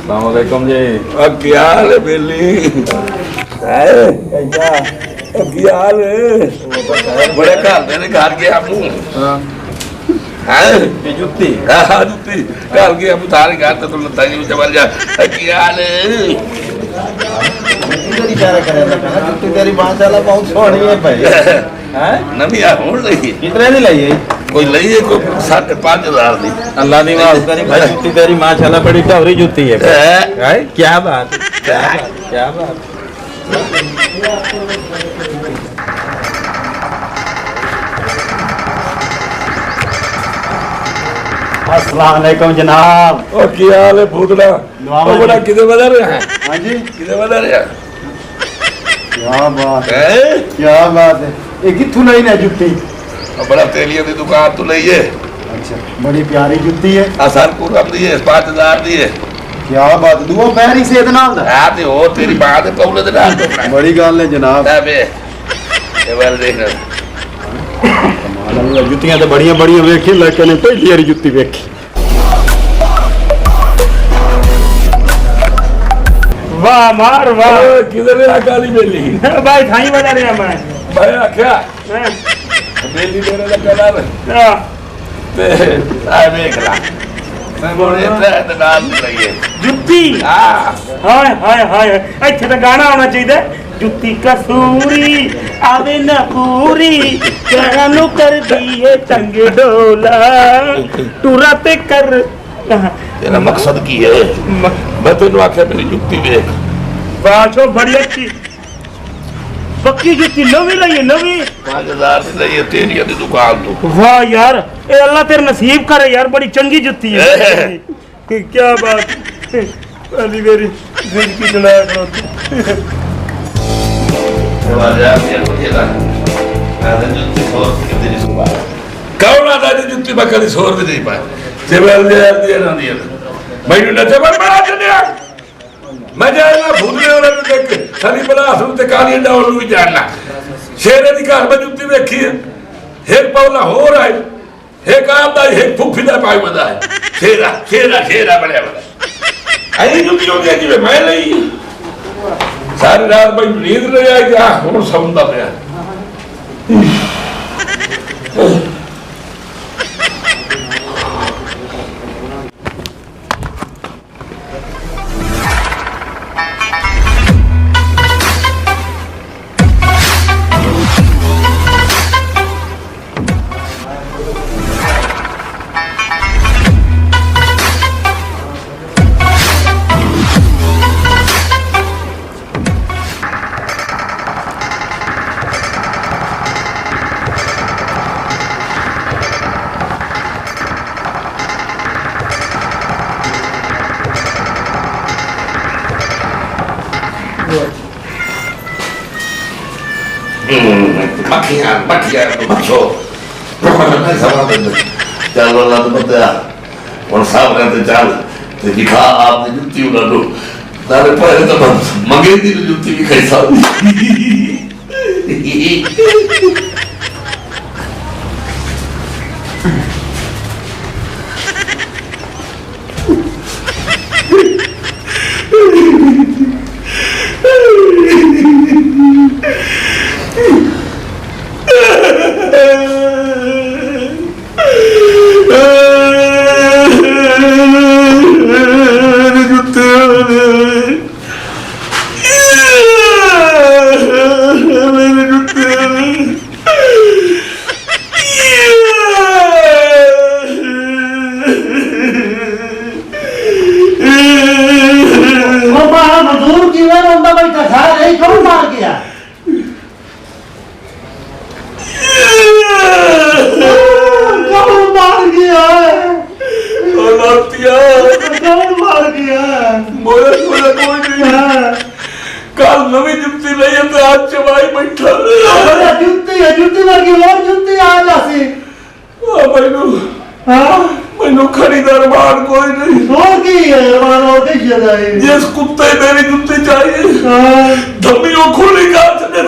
अस्सलामुअलैकुम जी। क्या हाल है बेली? क्या हाल है? बड़े घर मेरे घर गया जुत्ती जुत्ती घर गया तारे घर तो लता जी चल जा। क्या हाल है? तेरी माशाल्लाह बहुत सोहनी है भाई। नवी होने लगी कितने दी लाई है? कोई लई है कोई 5,500 दी। अल्लाह दी माफ करी भाई, जुत्ती तेरी माशाल्लाह बड़ी टौरी जुत्ती है भाई। क्या बात, क्या बात, क्या बात। अस्सलाम वालेकुम जनाब। ओ क्या हाल है भूतला? ओ बड़ा किधर बजा रहे हैं? हाँ जी, किधर बजा रहे हैं? क्या बात है, क्या बात है। ये किथों लई ना जुत्ती? बड़ा तेलिया की दुकान तो लई है। अच्छा, बड़ी प्यारी जुत्ती है। आसान पूरम दी है 5,000 दी है। क्या बात, दुआ पैरी से नाल दा। हां ते और तेरी बात है पौले दे नाल तो बड़ी गल है जनाब। बे ये वाल देख कमाल, जुत्तियां तो बड़ियां बड़ियां वेखी, लेकिन पहली वाली जुत्ती वेखी। वाह मार वाह। किधर है काली बेली? भाई थाई बजा रहा मैं। भाई आख्या बेली मेरे दा कलर ते आ देख ला मैं बोले ते नाल लई है जुत्ती। हां हाय हाय हाय, ਇੱਥੇ ਤਾਂ ਗਾਣਾ ਆਉਣਾ ਚਾਹੀਦਾ। ਜੁੱਤੀ ਕਸੂਰੀ ਆਵੇ ਨਾ ਪੂਰੀ, ਕਹਿਣ ਨੂੰ ਕਰਦੀ ਏ ਟੰਗ ਡੋਲਾ, ਟੁਰਾ ਤੇ ਕਰ। तेरा मकसद की है? मैं तेन आख्या मेरी जुत्ती देख। ਬਾਸ਼ੋ ਬੜੀ ਅੱਛੀ ਪੱਕੀ ਜੁੱਤੀ ਨਵੀਂ ਲਈ ਨਵੀਂ। 5,000 ਦੀ ਲਈ ਹੈ तेरी दी दुकान तो। ਵਾਹ ਯਾਰ, ਇਹ ਅੱਲਾ ਤੇਰੇ ਨਸੀਬ ਕਰੇ ਯਾਰ, ਬੜੀ ਚੰਗੀ ਜੁੱਤੀ ਹੈ। ਕੀ ਬਾਤ, ਅਲੀ ਮੇਰੀ ਜ਼ਿੰਦਗੀ ਚਲਾਇਆ ਕਰੋ। कौन आता है जुत्ती मैं कभी 100 भी नहीं पाया। सेवल दे ना दिया मैंने नचे पर बड़ा चलिया मैं जाएगा भूलने वाला भी देख सारी बला असुर ते काली डाउन भी जानना शेरे दी घर में जुत्ती देखी है। एक पौला हो रहा है, एक आंदा है, एक फुफी दा पाई बदा है। शेरा शेरा शेरा बड़े बड़ा आई जुत्ती हो गई जी मैं नहीं सारी रात भाई नींद नहीं आई क्या हुन सौंदा पे मक्खियां मच्छो चल वाला तो पता और साहब कहते चल तो दिखा आपने जुत्ती उड़ा दो तारे पहले तो मंगे दी जुत्ती भी कैसा कल नवी जुत्ती लई है तो आज चवाई बैठा जुत्ती है, जुत्ती वर्गी और जुत्ती आ जासी। मैनू मैनू खरीदार मान कोई नहीं। और की है और की जगह जिस कुत्ते मेरी जुत्ती चाहिए धम्मियों खुली गाछ ने